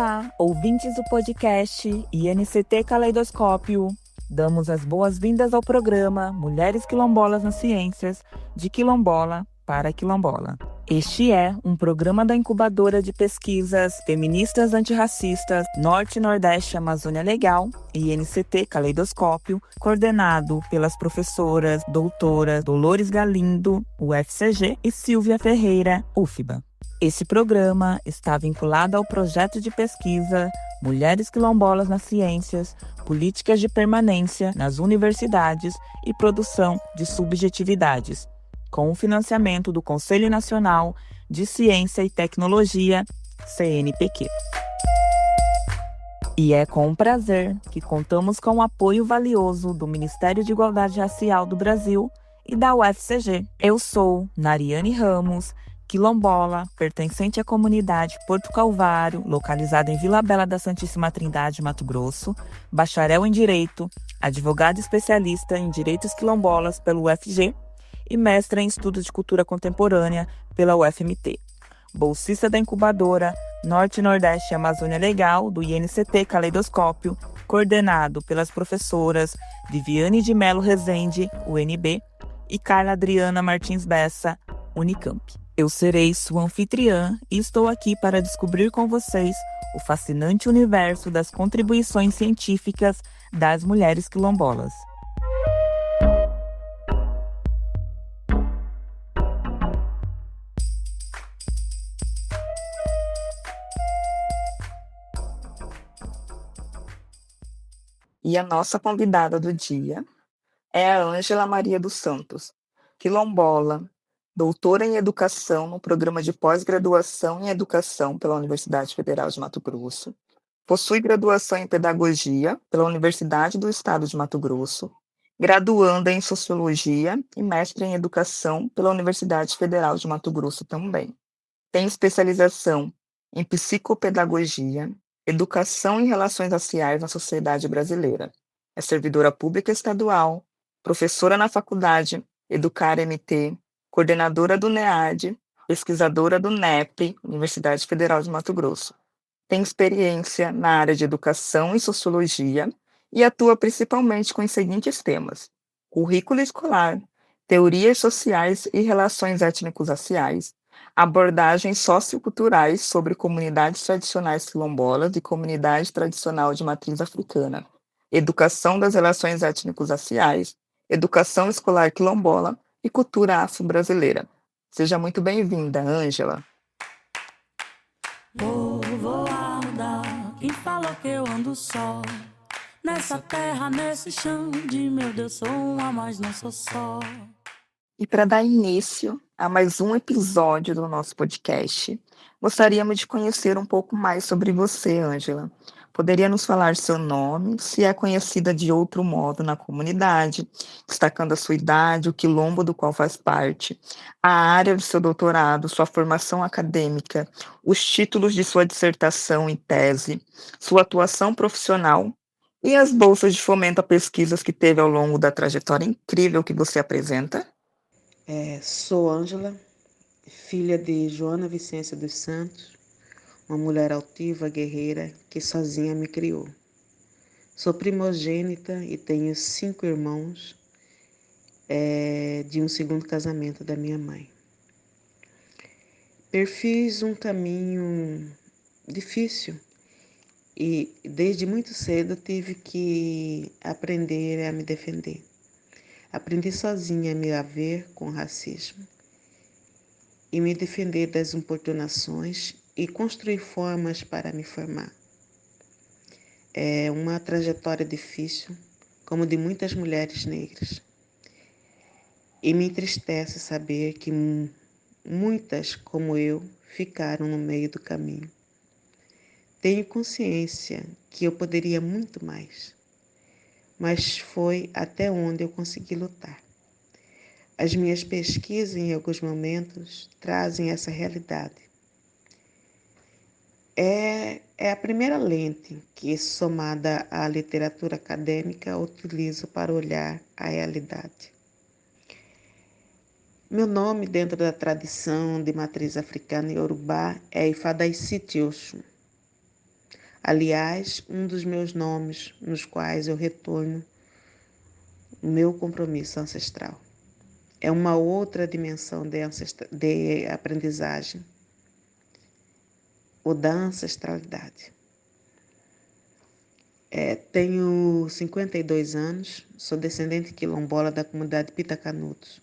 Olá, ouvintes do podcast INCT Caleidoscópio. Damos as boas-vindas ao programa Mulheres Quilombolas nas Ciências, de Quilombola para Quilombola. Este é um programa da incubadora de pesquisas feministas antirracistas Norte e Nordeste Amazônia Legal, INCT Caleidoscópio, coordenado pelas professoras doutoras Dolores Galindo, UFCG, e Silvia Ferreira, UFBA. Esse programa está vinculado ao projeto de pesquisa Mulheres Quilombolas nas Ciências, Políticas de Permanência nas Universidades e Produção de Subjetividades, com o financiamento do Conselho Nacional de Ciência e Tecnologia, CNPq. E é com prazer que contamos com o apoio valioso do Ministério de Igualdade Racial do Brasil e da UFCG. Eu sou Nariane Ramos, quilombola, pertencente à comunidade Porto Calvário, localizada em Vila Bela da Santíssima Trindade, Mato Grosso, bacharel em Direito, advogada especialista em Direitos Quilombolas pelo UFG e mestra em Estudos de Cultura Contemporânea pela UFMT. Bolsista da incubadora Norte e Nordeste Amazônia Legal, do INCT Caleidoscópio, coordenado pelas professoras Viviane de Melo Rezende, UNB, e Carla Adriana Martins Bessa, Unicamp. Eu serei sua anfitriã e estou aqui para descobrir com vocês o fascinante universo das contribuições científicas das mulheres quilombolas. E a nossa convidada do dia é a Ângela Maria dos Santos, quilombola, doutora em Educação no Programa de Pós-Graduação em Educação pela Universidade Federal de Mato Grosso, possui graduação em Pedagogia pela Universidade do Estado de Mato Grosso, graduanda em Sociologia e mestre em Educação pela Universidade Federal de Mato Grosso também. Tem especialização em Psicopedagogia, Educação e Relações Raciais na Sociedade Brasileira. É servidora pública estadual, professora na faculdade Educar MT, coordenadora do NEAD, pesquisadora do NEP, Universidade Federal de Mato Grosso. Tem experiência na área de Educação e Sociologia e atua principalmente com os seguintes temas: currículo escolar, teorias sociais e relações étnico-raciais, abordagens socioculturais sobre comunidades tradicionais quilombolas e comunidade tradicional de matriz africana, educação das relações étnico-raciais, educação escolar quilombola e cultura afro-brasileira. Seja muito bem-vinda, Ângela. Povoada, quem falou que eu ando só? Nessa terra, nesse chão de meu Deus, sou uma, mas não sou só. E para dar início a mais um episódio do nosso podcast, gostaríamos de conhecer um pouco mais sobre você, Ângela. Poderia nos falar seu nome, se é conhecida de outro modo na comunidade, destacando a sua idade, o quilombo do qual faz parte, a área do seu doutorado, sua formação acadêmica, os títulos de sua dissertação e tese, sua atuação profissional e as bolsas de fomento a pesquisas que teve ao longo da trajetória incrível que você apresenta? Sou Ângela, filha de Joana Vicência dos Santos, uma mulher altiva, guerreira, que sozinha me criou. Sou primogênita e tenho 5 irmãos de um segundo casamento da minha mãe. Perfiz um caminho difícil e desde muito cedo tive que aprender a me defender. Aprendi sozinha a me haver com racismo e me defender das importunações e construir formas para me formar. É uma trajetória difícil, como de muitas mulheres negras. E me entristece saber que muitas, como eu, ficaram no meio do caminho. Tenho consciência que eu poderia muito mais, mas foi até onde eu consegui lutar. As minhas pesquisas, em alguns momentos, trazem essa realidade. É a primeira lente que, somada à literatura acadêmica, utilizo para olhar a realidade. Meu nome, dentro da tradição de matriz africana e iorubá, é Ifadaisiti Oxum. Aliás, um dos meus nomes nos quais eu retorno o meu compromisso ancestral. É uma outra dimensão de aprendizagem, o da ancestralidade. Tenho 52 anos, sou descendente quilombola da comunidade Pita Canudos.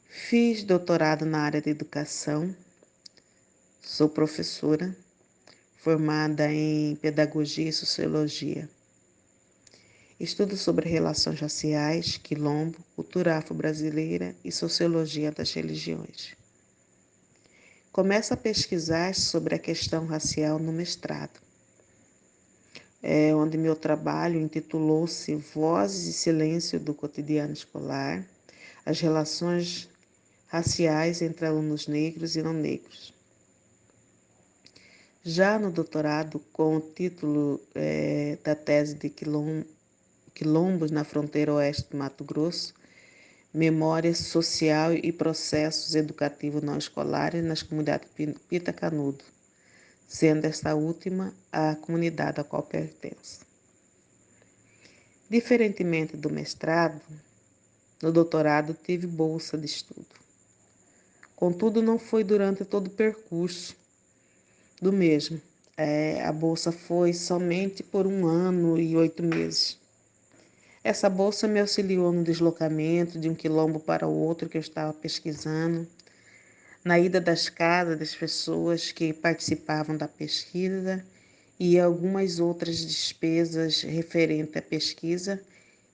Fiz doutorado na área de educação, sou professora, formada em pedagogia e sociologia. Estudo sobre relações raciais, quilombo, cultura afro-brasileira e sociologia das religiões. Começo a pesquisar sobre a questão racial no mestrado, onde meu trabalho intitulou-se Vozes e Silêncio do Cotidiano Escolar, as relações raciais entre alunos negros e não negros. Já no doutorado, com o título da tese de Quilombos na Fronteira Oeste do Mato Grosso, Memória Social e Processos Educativos Não Escolares nas Comunidades Pita Canudo, sendo esta última a comunidade a qual pertenço. Diferentemente do mestrado, no doutorado tive bolsa de estudo. Contudo, não foi durante todo o percurso do mesmo. A bolsa foi somente por 1 ano e 8 meses. Essa bolsa me auxiliou no deslocamento de um quilombo para o outro que eu estava pesquisando, na ida das casas das pessoas que participavam da pesquisa e algumas outras despesas referentes à pesquisa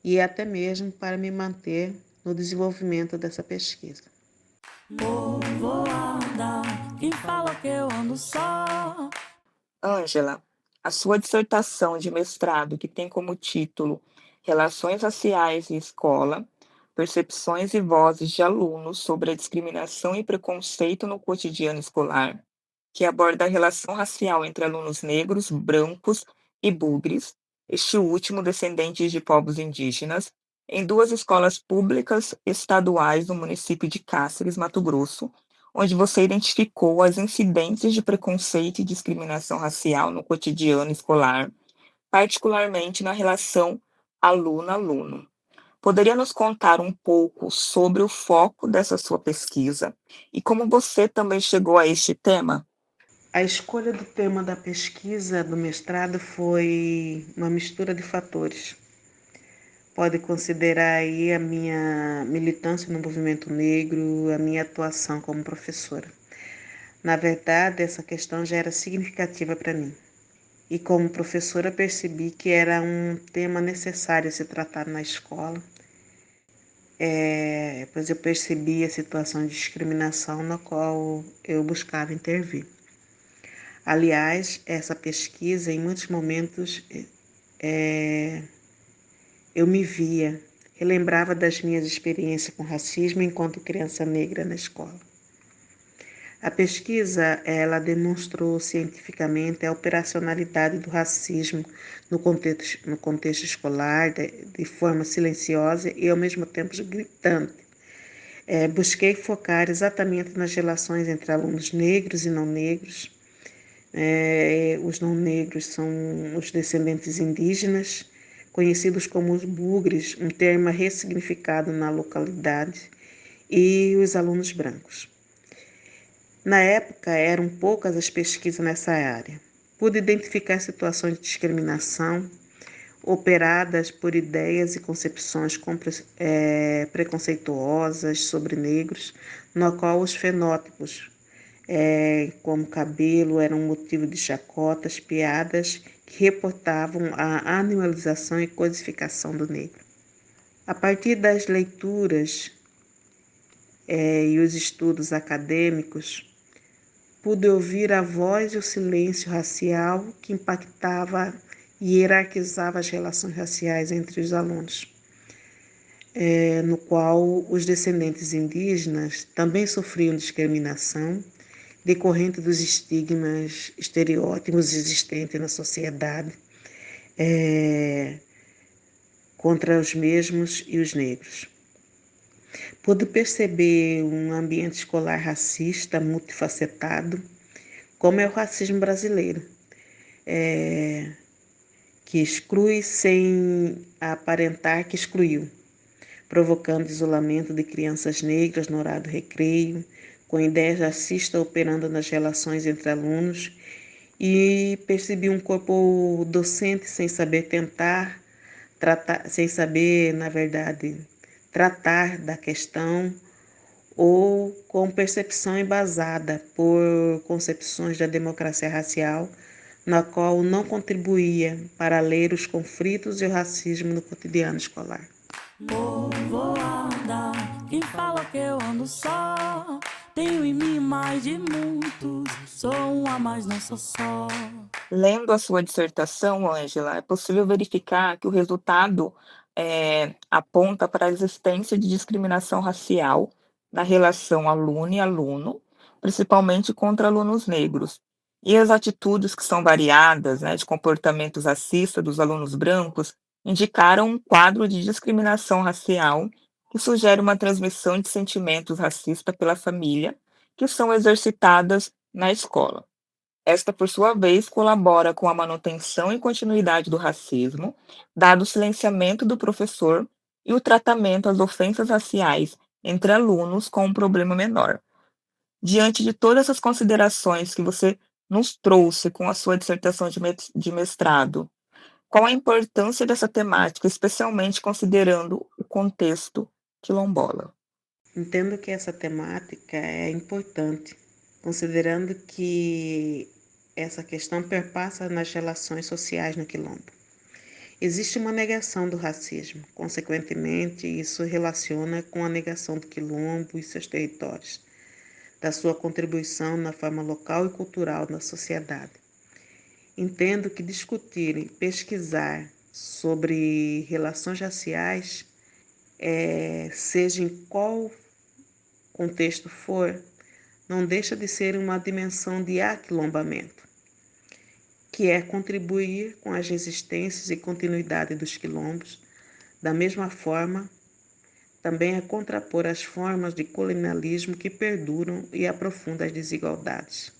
e até mesmo para me manter no desenvolvimento dessa pesquisa. Povoada, quem fala que eu ando só? Ângela, a sua dissertação de mestrado, que tem como título Relações Raciais e Escola, Percepções e Vozes de Alunos sobre a Discriminação e Preconceito no Cotidiano Escolar, que aborda a relação racial entre alunos negros, brancos e bugres, este último descendentes de povos indígenas, em 2 escolas públicas estaduais do município de Cáceres, Mato Grosso, onde você identificou as incidências de preconceito e discriminação racial no cotidiano escolar, particularmente na relação aluno-aluno. Poderia nos contar um pouco sobre o foco dessa sua pesquisa e como você também chegou a este tema? A escolha do tema da pesquisa do mestrado foi uma mistura de fatores. Pode considerar aí a minha militância no movimento negro, a minha atuação como professora. Na verdade, essa questão já era significativa para mim. E como professora percebi que era um tema necessário a ser tratado na escola, pois eu percebi a situação de discriminação na qual eu buscava intervir. Aliás, essa pesquisa, em muitos momentos, eu me via, relembrava das minhas experiências com racismo enquanto criança negra na escola. A pesquisa, ela demonstrou cientificamente a operacionalidade do racismo no contexto escolar, de forma silenciosa e ao mesmo tempo gritante. Busquei focar exatamente nas relações entre alunos negros e não negros. Os não negros são os descendentes indígenas, conhecidos como os bugres, um termo ressignificado na localidade, e os alunos brancos. Na época, eram poucas as pesquisas nessa área. Pude identificar situações de discriminação operadas por ideias e concepções preconceituosas sobre negros, no qual os fenótipos, como cabelo, eram motivo de chacotas, piadas que reportavam a animalização e codificação do negro. A partir das leituras e os estudos acadêmicos, pude ouvir a voz e o silêncio racial que impactava e hierarquizava as relações raciais entre os alunos, no qual os descendentes indígenas também sofriam discriminação decorrente dos estigmas, estereótipos existentes na sociedade contra os mesmos e os negros. Pude perceber um ambiente escolar racista, multifacetado, como é o racismo brasileiro, que exclui sem aparentar que excluiu, provocando isolamento de crianças negras no horário do recreio, com ideias racistas operando nas relações entre alunos, e percebi um corpo docente sem saber tentar tratar, sem saber, na verdade, tratar da questão ou com percepção embasada por concepções da democracia racial, na qual não contribuía para ler os conflitos e o racismo no cotidiano escolar. Povoada, quem fala que eu ando só? Tenho em mim mais de muitos, sou um a mais, não sou só. Lendo a sua dissertação, Ângela, é possível verificar que o resultado aponta para a existência de discriminação racial na relação aluno e aluno, principalmente contra alunos negros. E as atitudes que são variadas, né, de comportamentos racistas dos alunos brancos, indicaram um quadro de discriminação racial que sugere uma transmissão de sentimentos racistas pela família, que são exercitadas na escola. Esta, por sua vez, colabora com a manutenção e continuidade do racismo, dado o silenciamento do professor e o tratamento às ofensas raciais entre alunos com um problema menor. Diante de todas essas considerações que você nos trouxe com a sua dissertação de mestrado, qual a importância dessa temática, especialmente considerando o contexto quilombola? Entendo que essa temática é importante, considerando que essa questão perpassa nas relações sociais no quilombo. Existe uma negação do racismo, consequentemente, isso relaciona com a negação do quilombo e seus territórios, da sua contribuição na forma local e cultural na sociedade. Entendo que discutir e pesquisar sobre relações raciais, seja em qual contexto for, não deixa de ser uma dimensão de aquilombamento, que é contribuir com as resistências e continuidade dos quilombos. Da mesma forma, também é contrapor as formas de colonialismo que perduram e aprofundam as desigualdades.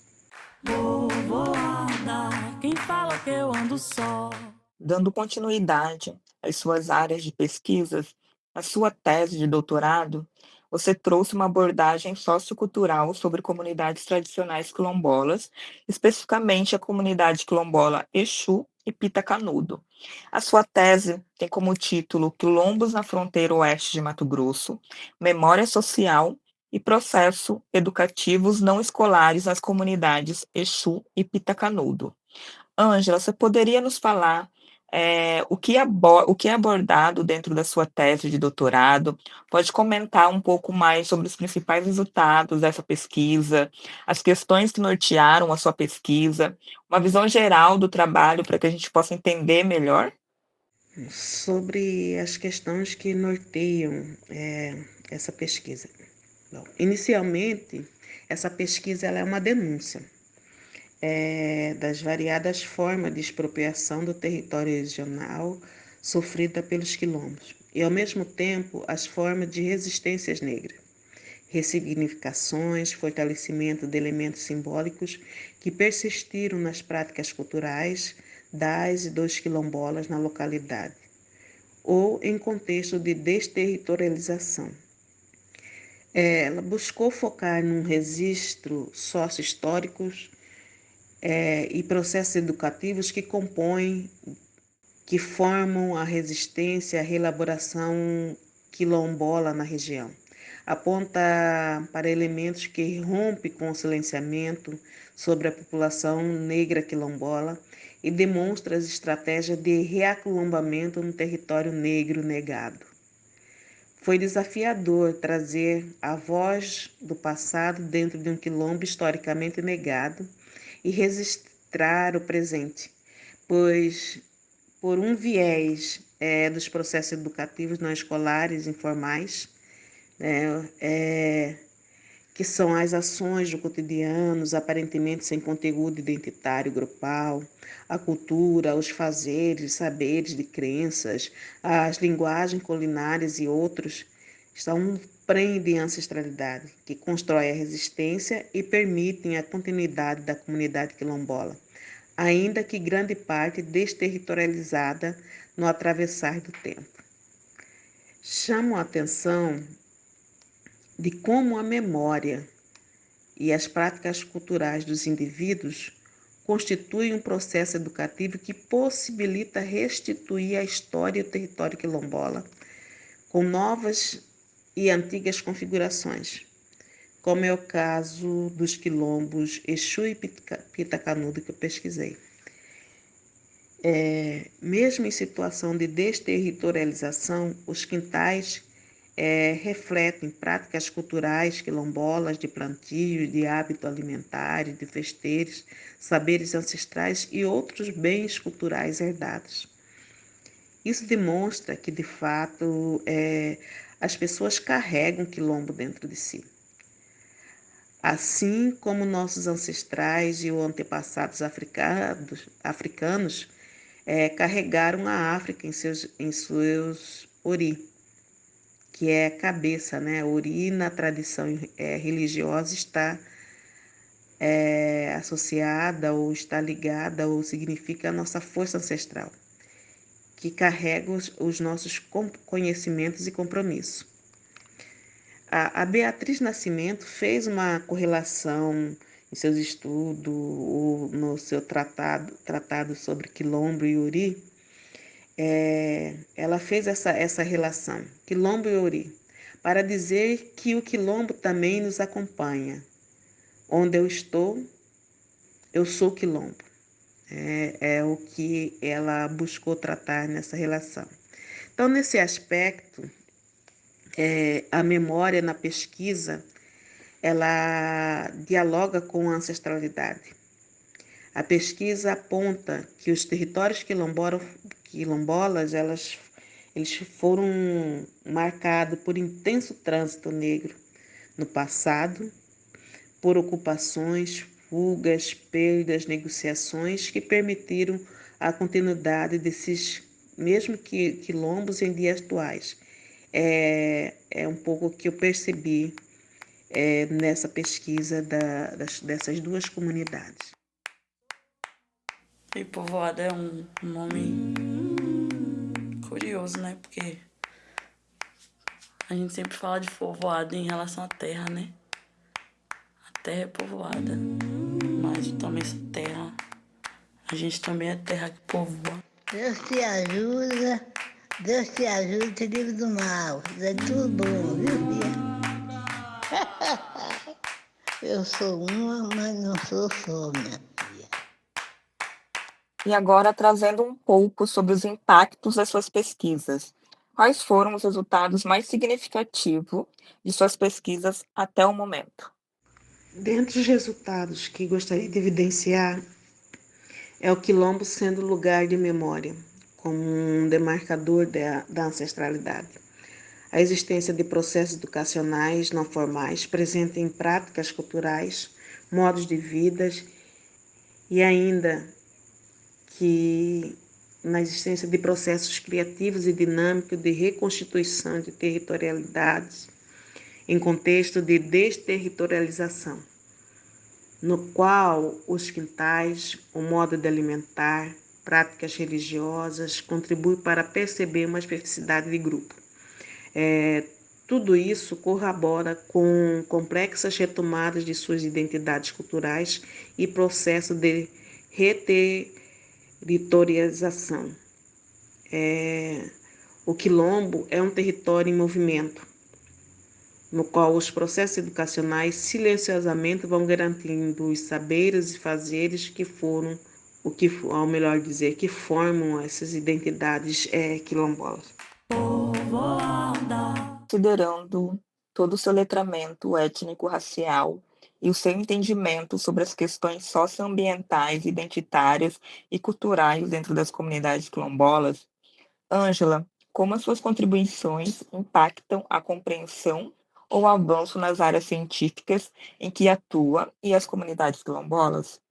Povoada, quem fala que eu ando só? Dando continuidade às suas áreas de pesquisas, na sua tese de doutorado, você trouxe uma abordagem sociocultural sobre comunidades tradicionais quilombolas, especificamente a comunidade quilombola Exu e Pita Canudo. A sua tese tem como título Quilombos na Fronteira Oeste de Mato Grosso, Memória Social e Processos Educativos Não Escolares nas Comunidades Exu e Pita Canudo. Ângela, você poderia nos falar o que é abordado dentro da sua tese de doutorado? Pode comentar um pouco mais sobre os principais resultados dessa pesquisa, as questões que nortearam a sua pesquisa, uma visão geral do trabalho para que a gente possa entender melhor? Sobre as questões que norteiam essa pesquisa. Bom, inicialmente, essa pesquisa ela é uma denúncia das variadas formas de expropriação do território regional sofrida pelos quilombos e, ao mesmo tempo, as formas de resistências negras, ressignificações, fortalecimento de elementos simbólicos que persistiram nas práticas culturais das e dos quilombolas na localidade, ou em contexto de desterritorialização. Ela buscou focar num registro sócio-históricos e processos educativos que compõem, que formam a resistência à reelaboração quilombola na região. Aponta para elementos que rompem com o silenciamento sobre a população negra quilombola e demonstra as estratégias de reaquilombamento no território negro negado. Foi desafiador trazer a voz do passado dentro de um quilombo historicamente negado e registrar o presente, pois por um viés dos processos educativos não escolares informais, né, que são as ações do cotidiano, aparentemente sem conteúdo identitário grupal, a cultura, os fazeres, saberes de crenças, as linguagens culinárias e outros, estão prendem a ancestralidade, que constrói a resistência e permitem a continuidade da comunidade quilombola, ainda que grande parte desterritorializada no atravessar do tempo. Chamo a atenção de como a memória e as práticas culturais dos indivíduos constituem um processo educativo que possibilita restituir a história e o território quilombola com novas e antigas configurações, como é o caso dos quilombos Exu e Pitacanudo que eu pesquisei. Mesmo em situação de desterritorialização, os quintais refletem práticas culturais quilombolas de plantio, de hábito alimentar, de festeiros, saberes ancestrais e outros bens culturais herdados. Isso demonstra que, de fato, as pessoas carregam quilombo dentro de si. Assim como nossos ancestrais e os antepassados africanos carregaram a África em seus ori, que é a cabeça, né? Ori na tradição religiosa está associada ou está ligada ou significa a nossa força ancestral, que carrega os nossos conhecimentos e compromissos. A Beatriz Nascimento fez uma correlação em seus estudos, ou no seu tratado sobre Quilombo e Ori. Ela fez essa relação, Quilombo e Ori, para dizer que o Quilombo também nos acompanha. Onde eu estou, eu sou Quilombo. É o que ela buscou tratar nessa relação. Então, nesse aspecto, a memória na pesquisa, ela dialoga com a ancestralidade. A pesquisa aponta que os territórios quilombolas, eles foram marcados por intenso trânsito negro no passado, por ocupações, fugas, perdas, negociações que permitiram a continuidade desses mesmo que quilombos em dias atuais. É um pouco o que eu percebi nessa pesquisa dessas duas comunidades. E povoado é um nome curioso, né? Porque a gente sempre fala de povoado em relação à terra, né? A terra é povoada, mas também essa terra, a gente também é terra que povoa. Deus te ajuda, te livra do mal. É tudo bom, viu, filha? Eu sou uma, mas não sou só, minha filha. E agora trazendo um pouco sobre os impactos das suas pesquisas. Quais foram os resultados mais significativos de suas pesquisas até o momento? Dentre os resultados que gostaria de evidenciar é o quilombo sendo lugar de memória, como um demarcador da ancestralidade. A existência de processos educacionais não formais presentes em práticas culturais, modos de vida e ainda que na existência de processos criativos e dinâmicos de reconstituição de territorialidades em contexto de desterritorialização, no qual os quintais, o modo de alimentar, práticas religiosas contribuem para perceber uma especificidade de grupo. Tudo isso corrobora com complexas retomadas de suas identidades culturais e processo de reterritorialização. O quilombo é um território em movimento, no qual os processos educacionais silenciosamente vão garantindo os saberes e fazeres que foram, ao melhor dizer, que formam essas identidades quilombolas. Considerando todo o seu letramento étnico-racial e o seu entendimento sobre as questões socioambientais, identitárias e culturais dentro das comunidades quilombolas, Ângela, como as suas contribuições impactam a compreensão ou avanço nas áreas científicas em que atua e as comunidades quilombolas?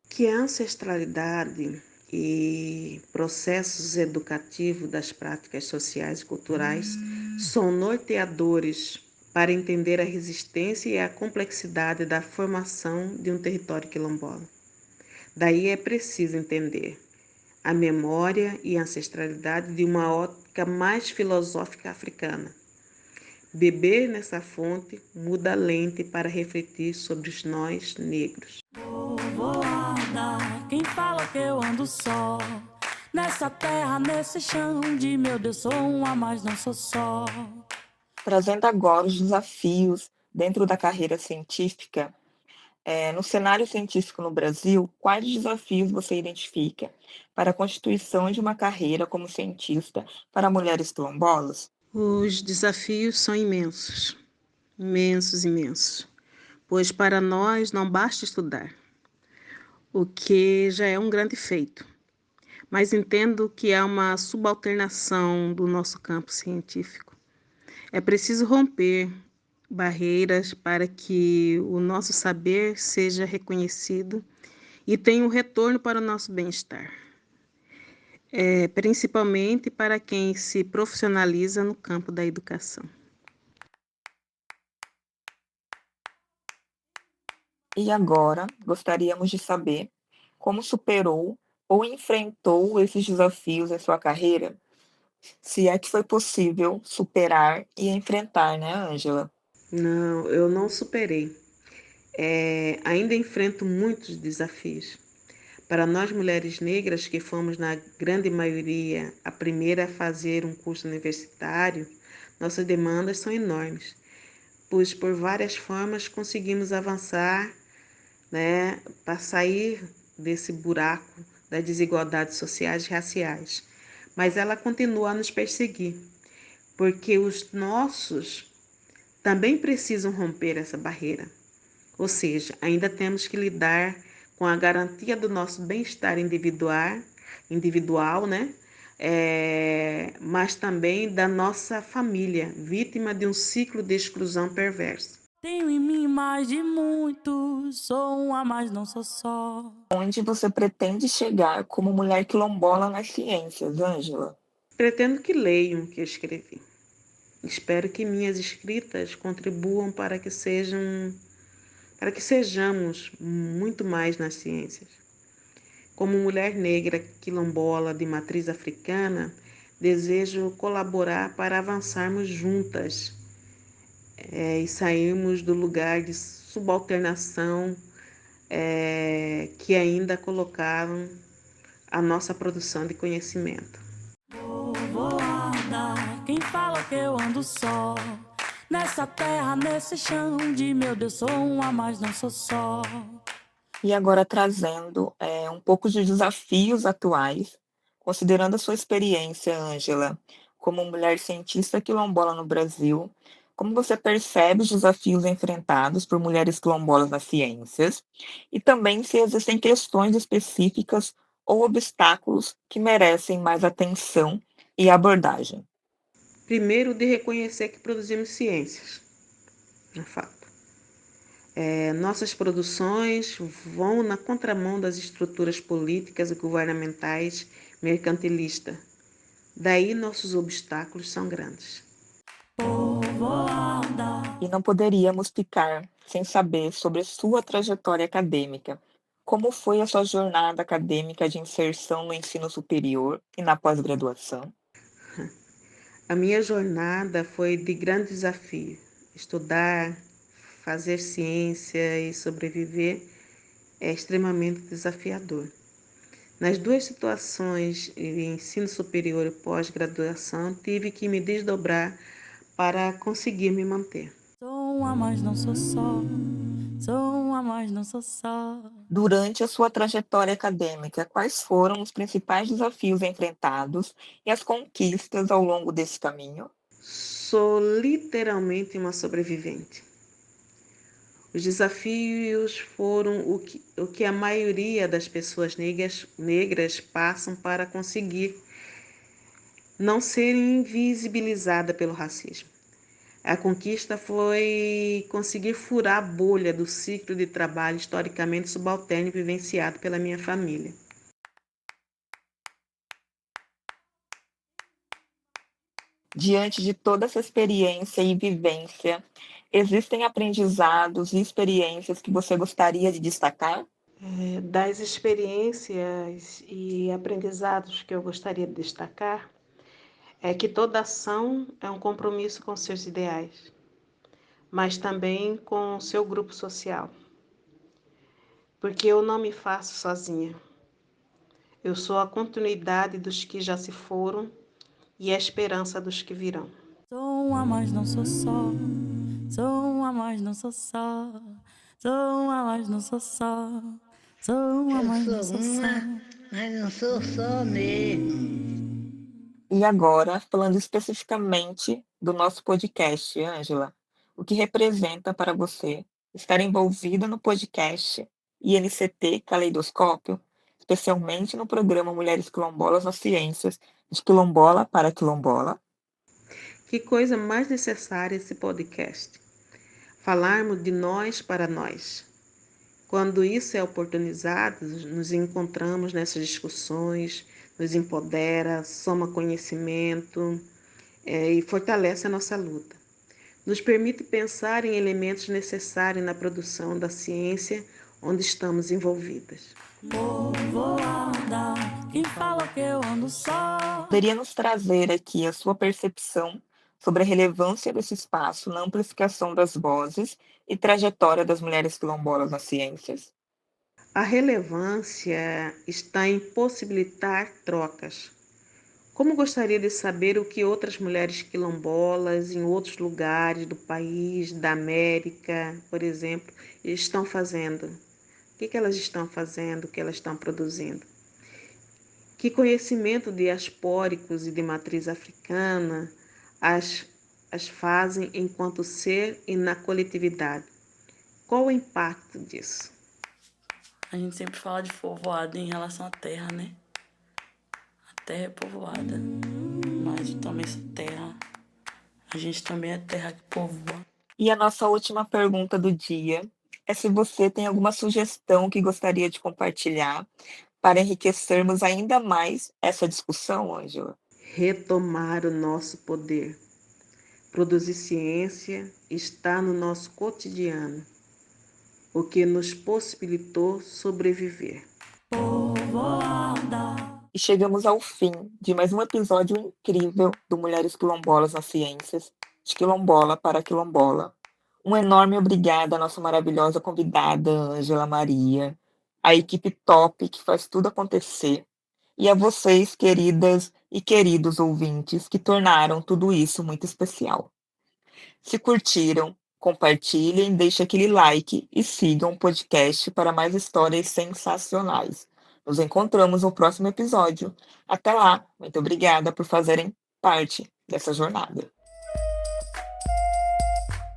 Que a ancestralidade e processos educativos das práticas sociais e culturais são norteadores para entender a resistência e a complexidade da formação de um território quilombola. Daí é preciso entender a memória e a ancestralidade de uma ótica mais filosófica africana. Beber nessa fonte muda a lente para refletir sobre os nós negros. Povoada, quem fala que eu ando só? Nessa terra, nesse chão de meu Deus, sou um a mais, não sou só. Trazendo agora os desafios dentro da carreira científica, no cenário científico no Brasil, quais desafios você identifica para a constituição de uma carreira como cientista para mulheres quilombolas? Os desafios são imensos, imensos, imensos, pois para nós não basta estudar, o que já é um grande feito, mas entendo que é uma subalternação do nosso campo científico. É preciso romper barreiras para que o nosso saber seja reconhecido e tenha um retorno para o nosso bem-estar, principalmente para quem se profissionaliza no campo da educação. E agora, gostaríamos de saber como superou ou enfrentou esses desafios em sua carreira, se é que foi possível superar e enfrentar, né, Ângela? Não, eu não superei. Ainda enfrento muitos desafios. Para nós mulheres negras, que fomos na grande maioria a primeira a fazer um curso universitário, nossas demandas são enormes, pois por várias formas conseguimos avançar, né, para sair desse buraco das desigualdades sociais e raciais. Mas ela continua a nos perseguir, porque os nossos também precisam romper essa barreira. Ou seja, ainda temos que lidar com a garantia do nosso bem-estar individual, né? Mas também da nossa família, vítima de um ciclo de exclusão perverso. Tenho em mim mais de muitos, sou um a mais, não sou só. Onde você pretende chegar como mulher quilombola nas ciências, Ângela? Pretendo que leiam o que eu escrevi. Espero que minhas escritas contribuam para que sejamos muito mais nas ciências. Como mulher negra quilombola de matriz africana, desejo colaborar para avançarmos juntas e sairmos do lugar de subalternação que ainda colocaram a nossa produção de conhecimento. Povoada, quem fala que eu ando só? Nessa terra, nesse chão de meu Deus, sou um a mais, não sou só. E agora trazendo um pouco de desafios atuais, considerando a sua experiência, Ângela, como mulher cientista quilombola no Brasil, como você percebe os desafios enfrentados por mulheres quilombolas nas ciências, e também se existem questões específicas ou obstáculos que merecem mais atenção e abordagem. Primeiro, de reconhecer que produzimos ciências, é fato. Nossas produções vão na contramão das estruturas políticas e governamentais mercantilistas. Daí nossos obstáculos são grandes. Povoada, E não poderíamos ficar sem saber sobre sua trajetória acadêmica. Como foi a sua jornada acadêmica de inserção no ensino superior e na pós-graduação? A minha jornada foi de grande desafio. Estudar, fazer ciência e sobreviver é extremamente desafiador. Nas duas situações, ensino superior e pós-graduação, tive que me desdobrar para conseguir me manter. sou um a mais, não sou só. Sou um a mais, não sou só. Durante a sua trajetória acadêmica, quais foram os principais desafios enfrentados e as conquistas ao longo desse caminho? Sou literalmente uma sobrevivente. Os desafios foram o que a maioria das pessoas negras passam para conseguir não serem invisibilizadas pelo racismo. A conquista foi conseguir furar a bolha do ciclo de trabalho historicamente subalterno vivenciado pela minha família. Diante de toda essa experiência e vivência, existem aprendizados e experiências que você gostaria de destacar? Das experiências e aprendizados que eu gostaria de destacar, é que toda ação é um compromisso com seus ideais, mas também com o seu grupo social. Porque eu não me faço sozinha. Eu sou a continuidade dos que já se foram e a esperança dos que virão. Sou uma, mas não sou só. Sou uma, mas não sou só. Sou uma, mas não sou só. Sou uma, Eu mas não sou sou só. uma, mas não sou só mesmo. E agora, falando especificamente do nosso podcast, Ângela, o que representa para você estar envolvida no podcast INCT Caleidoscópio, especialmente no programa Mulheres Quilombolas nas Ciências, de Quilombola para Quilombola? Que coisa mais necessária esse podcast. Falarmos de nós para nós. Quando isso é oportunizado, nos encontramos nessas discussões, nos empodera, soma conhecimento e fortalece a nossa luta. Nos permite pensar em elementos necessários na produção da ciência onde estamos envolvidas. Vou andar. Quem fala que eu ando só? Poderia nos trazer aqui a sua percepção sobre a relevância desse espaço na amplificação das vozes e trajetória das mulheres quilombolas nas ciências? A relevância está em possibilitar trocas. Como gostaria de saber o que outras mulheres quilombolas em outros lugares do país, da América, por exemplo, estão fazendo? O que elas estão fazendo, o que elas estão produzindo? Que conhecimento diaspóricos e de matriz africana as fazem enquanto ser e na coletividade? Qual o impacto disso? A gente sempre fala de povoado em relação à terra, né? A terra é povoada, mas eu também sou terra. A gente também é terra que povoa. E a nossa última pergunta do dia é se você tem alguma sugestão que gostaria de compartilhar para enriquecermos ainda mais essa discussão, Ângela. Retomar o nosso poder. Produzir ciência está no nosso cotidiano, o que nos possibilitou sobreviver. E chegamos ao fim de mais um episódio incrível do Mulheres Quilombolas nas Ciências, de Quilombola para Quilombola. Um enorme obrigado à nossa maravilhosa convidada, Ângela Maria, à equipe top que faz tudo acontecer, e a vocês, queridas e queridos ouvintes, que tornaram tudo isso muito especial. Se curtiram, compartilhem, deixem aquele like e sigam o podcast para mais histórias sensacionais. Nos encontramos no próximo episódio. Até lá, muito obrigada por fazerem parte dessa jornada.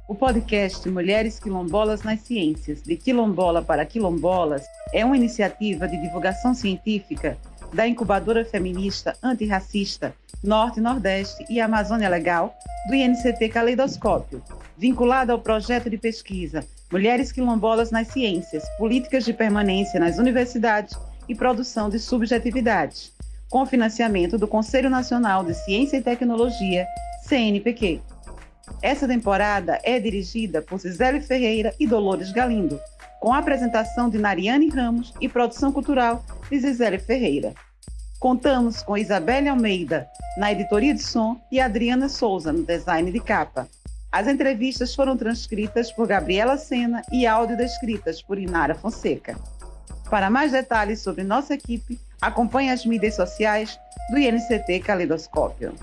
O podcast Mulheres Quilombolas nas Ciências, de Quilombola para Quilombolas, é uma iniciativa de divulgação científica da incubadora feminista antirracista Norte, Nordeste e Amazônia Legal do INCT Caleidoscópio, vinculada ao projeto de pesquisa Mulheres Quilombolas nas Ciências, Políticas de Permanência nas Universidades e Produção de Subjetividades, com financiamento do Conselho Nacional de Ciência e Tecnologia, CNPq. Essa temporada é dirigida por Cisele Ferreira e Dolores Galindo, com a apresentação de Nariane Ramos e produção cultural de Cisele Ferreira. Contamos com Isabelle Almeida na editoria de som e Adriana Souza no design de capa. As entrevistas foram transcritas por Gabriela Sena e áudio descritas por Inara Fonseca. Para mais detalhes sobre nossa equipe, acompanhe as mídias sociais do INCT Caleidoscópio.